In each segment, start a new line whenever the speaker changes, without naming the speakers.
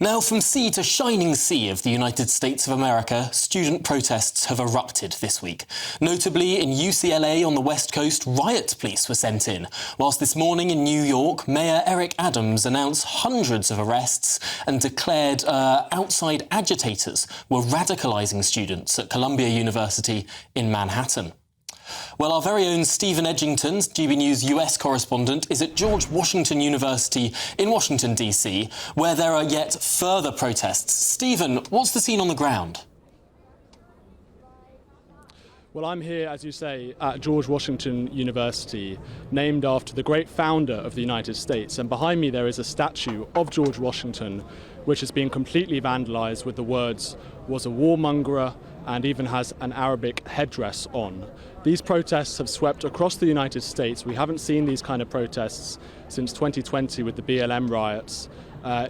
Now, from sea to shining sea of the United States of America, student protests have erupted this week. Notably, in UCLA on the West Coast, riot police were sent in, whilst this morning in New York, Mayor Eric Adams announced hundreds of arrests and declared outside agitators were radicalising students at Columbia University in Manhattan. Well, our very own Stephen Edginton, GB News US Correspondent, is at George Washington University in Washington, D.C., where there are yet further protests. Stephen, what's the scene on the ground?
Well, I'm here, as you say, at George Washington University, named after the great founder of the United States. And behind me there is a statue of George Washington, which has been completely vandalised with the words, "was a warmongerer," and even has an Arabic headdress on. These protests have swept across the United States. We haven't seen these kind of protests since 2020 with the BLM riots.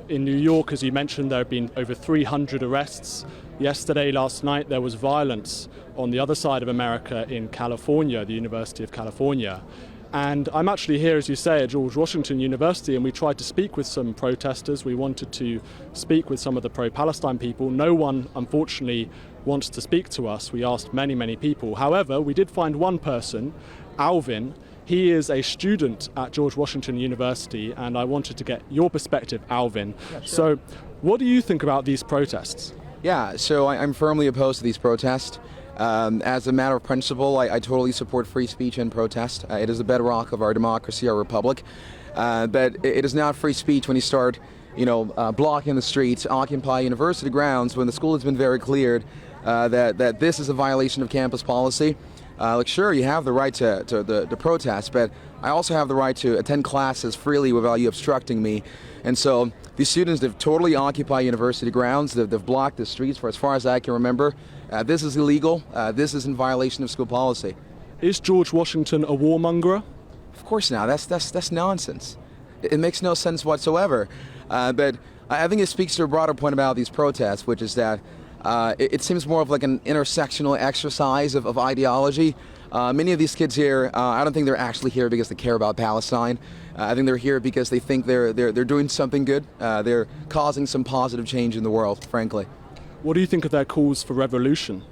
In New York, as you mentioned, there have been over 300 arrests. Yesterday, last night, there was violence on the other side of America in California, the University of California. And I'm actually here, as you say, at George Washington University, and we tried to speak with some protesters. We wanted to speak with some of the pro-Palestine people. No one, unfortunately, wants to speak to us. We asked many, many people. However, we did find one person, Alvin. He is a student at George Washington University, and I wanted to get your perspective, Alvin. Yeah, sure. So, what do you think about these protests?
Yeah, so I'm firmly opposed to these protests. As a matter of principle, I totally support free speech and protest. It is the bedrock of our democracy, our republic. But it is not free speech when you start, blocking the streets, occupy university grounds when the school has been very cleared that this is a violation of campus policy. Sure, you have the right to protest, but I also have the right to attend classes freely without you obstructing me. And so these students, they've totally occupied university grounds. They've blocked the streets for as far as I can remember. This is illegal. This is in violation of school policy.
Is George Washington a warmonger?
Of course not. That's nonsense. It makes no sense whatsoever. But I think it speaks to a broader point about these protests, which is that it seems more of like an intersectional exercise of ideology. Many of these kids here, I don't think they're actually here because they care about Palestine. I think they're here because they think they're doing something good. They're causing some positive change in the world, frankly.
What do you think of their calls for revolution?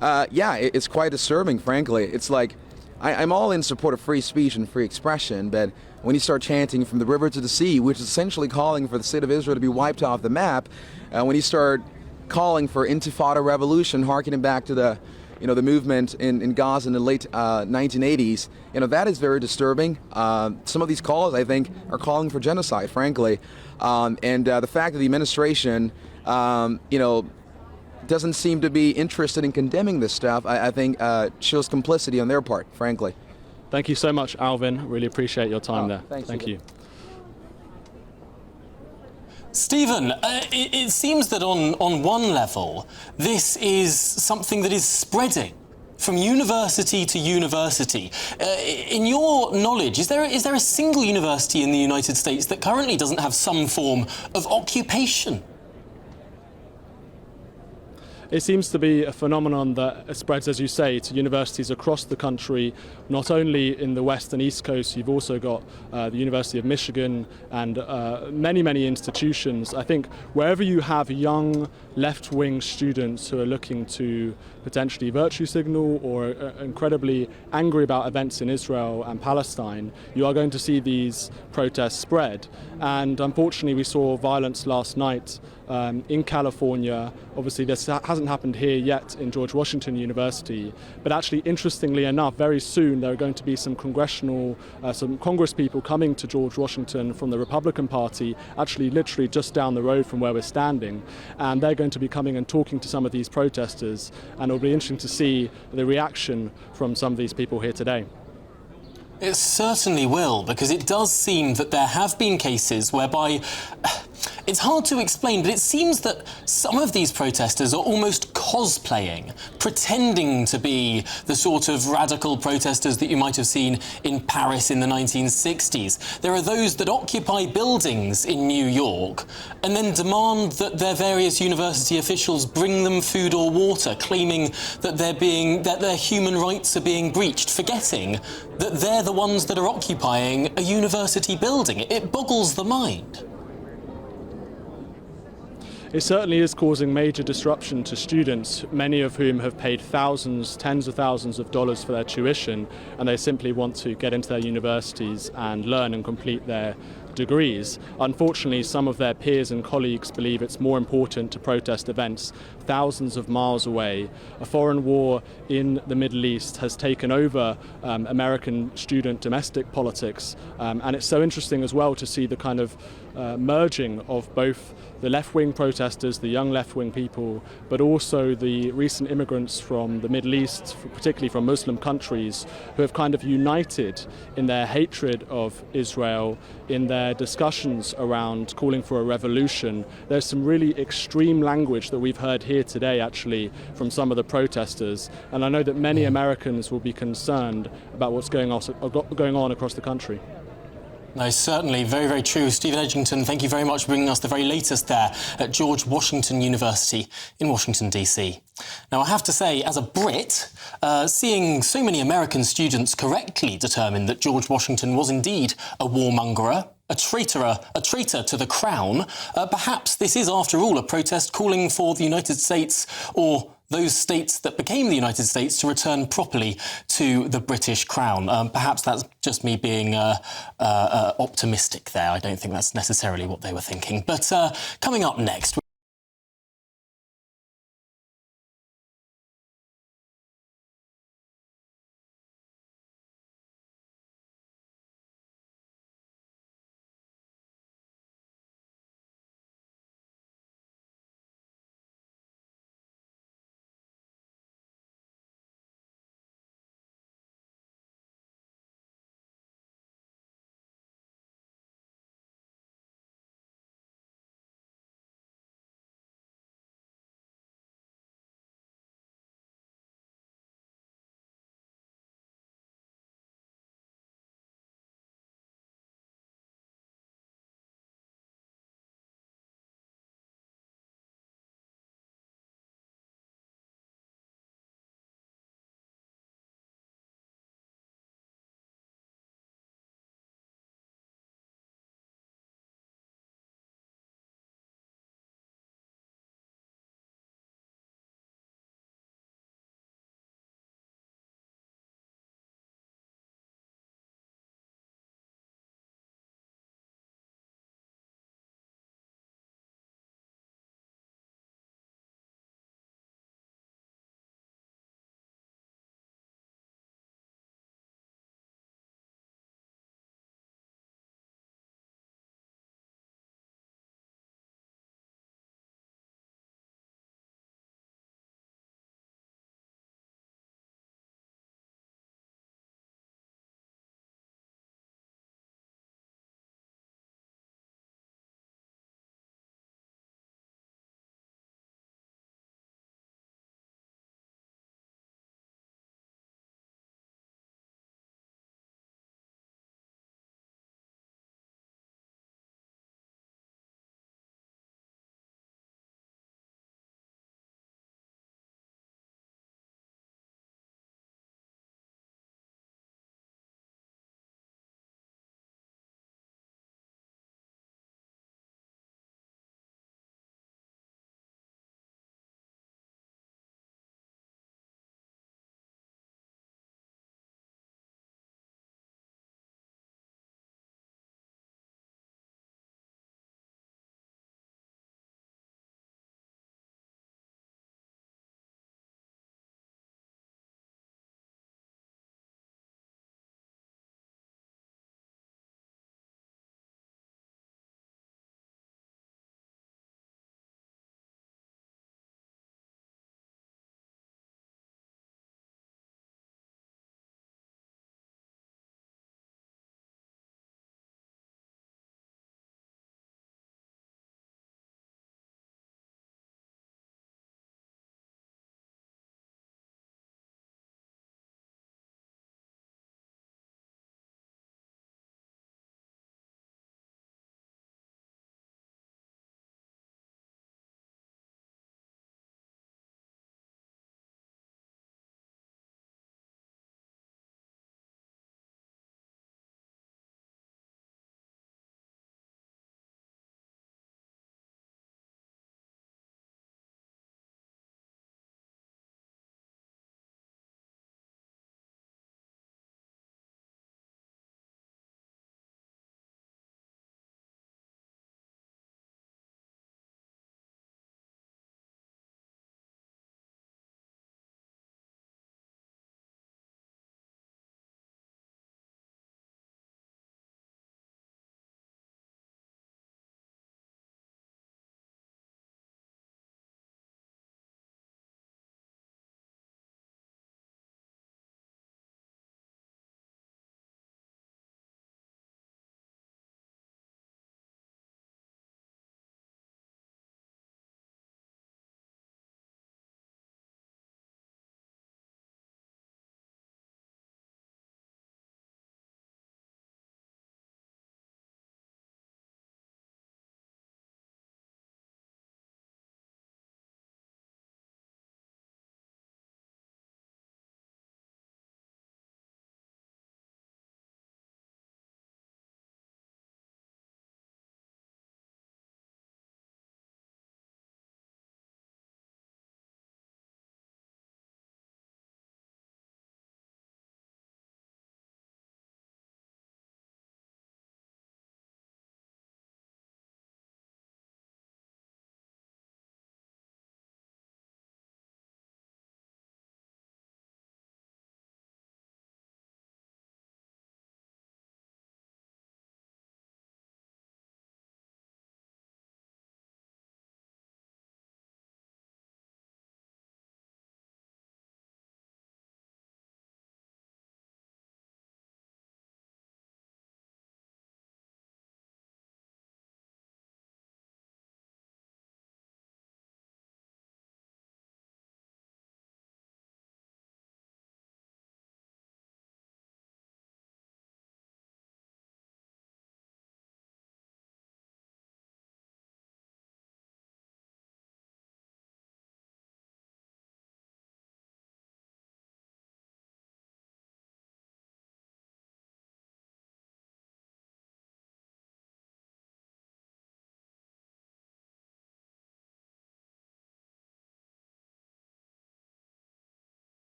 Yeah, it's quite disturbing, frankly. It's like, I'm all in support of free speech and free expression, but when you start chanting from the river to the sea, which is essentially calling for the state of Israel to be wiped off the map, when you start calling for intifada revolution, harkening back to the movement in Gaza in the late 1980s, that is very disturbing. Some of these calls, I think, are calling for genocide, frankly. And the fact that the administration, doesn't seem to be interested in condemning this stuff, I think shows complicity on their part, frankly.
Thank you so much, Alvin. Really appreciate your time there.
Thank you.
Stephen, it seems that on one level, this is something that is spreading from university to university. In your knowledge, is there a single university in the United States that currently doesn't have some form of occupation?
It seems to be a phenomenon that spreads, as you say, to universities across the country, not only in the West and East Coast. You've also got the University of Michigan and many, many institutions. I think wherever you have young left-wing students who are looking to potentially virtue signal or incredibly angry about events in Israel and Palestine, you are going to see these protests spread. And unfortunately, we saw violence last night in California. Obviously, this hasn't happened here yet in George Washington University, but actually, interestingly enough, very soon there are going to be some Congress people coming to George Washington from the Republican Party, actually literally just down the road from where we're standing, and they're going to be coming and talking to some of these protesters, and it'll be interesting to see the reaction from some of these people here today.
It certainly will, because it does seem that there have been cases whereby it's hard to explain, but it seems that some of these protesters are almost cosplaying, pretending to be the sort of radical protesters that you might have seen in Paris in the 1960s. There are those that occupy buildings in New York and then demand that their various university officials bring them food or water, claiming that their human rights are being breached, forgetting that they're the ones that are occupying a university building. It boggles the mind.
It certainly is causing major disruption to students, many of whom have paid thousands, tens of thousands of dollars for their tuition, and they simply want to get into their universities and learn and complete their degrees. Unfortunately, some of their peers and colleagues believe it's more important to protest events thousands of miles away. A foreign war in the Middle East has taken over American student domestic politics, and it's so interesting as well to see the kind of merging of both the left-wing protesters, the young left-wing people, but also the recent immigrants from the Middle East, particularly from Muslim countries, who have kind of united in their hatred of Israel, in their discussions around calling for a revolution. There's some really extreme language that we've heard here today, actually, from some of the protesters, and I know that many Americans will be concerned about what's going on across the country.
No, certainly. Very, very true. Stephen Edginton, thank you very much for bringing us the very latest there at George Washington University in Washington, D.C. Now, I have to say, as a Brit, seeing so many American students correctly determine that George Washington was indeed a warmongerer, a traitor to the crown, perhaps this is, after all, a protest calling for the United States, or those states that became the United States, to return properly to the British crown. Perhaps that's just me being optimistic there. I don't think that's necessarily what they were thinking. But coming up next...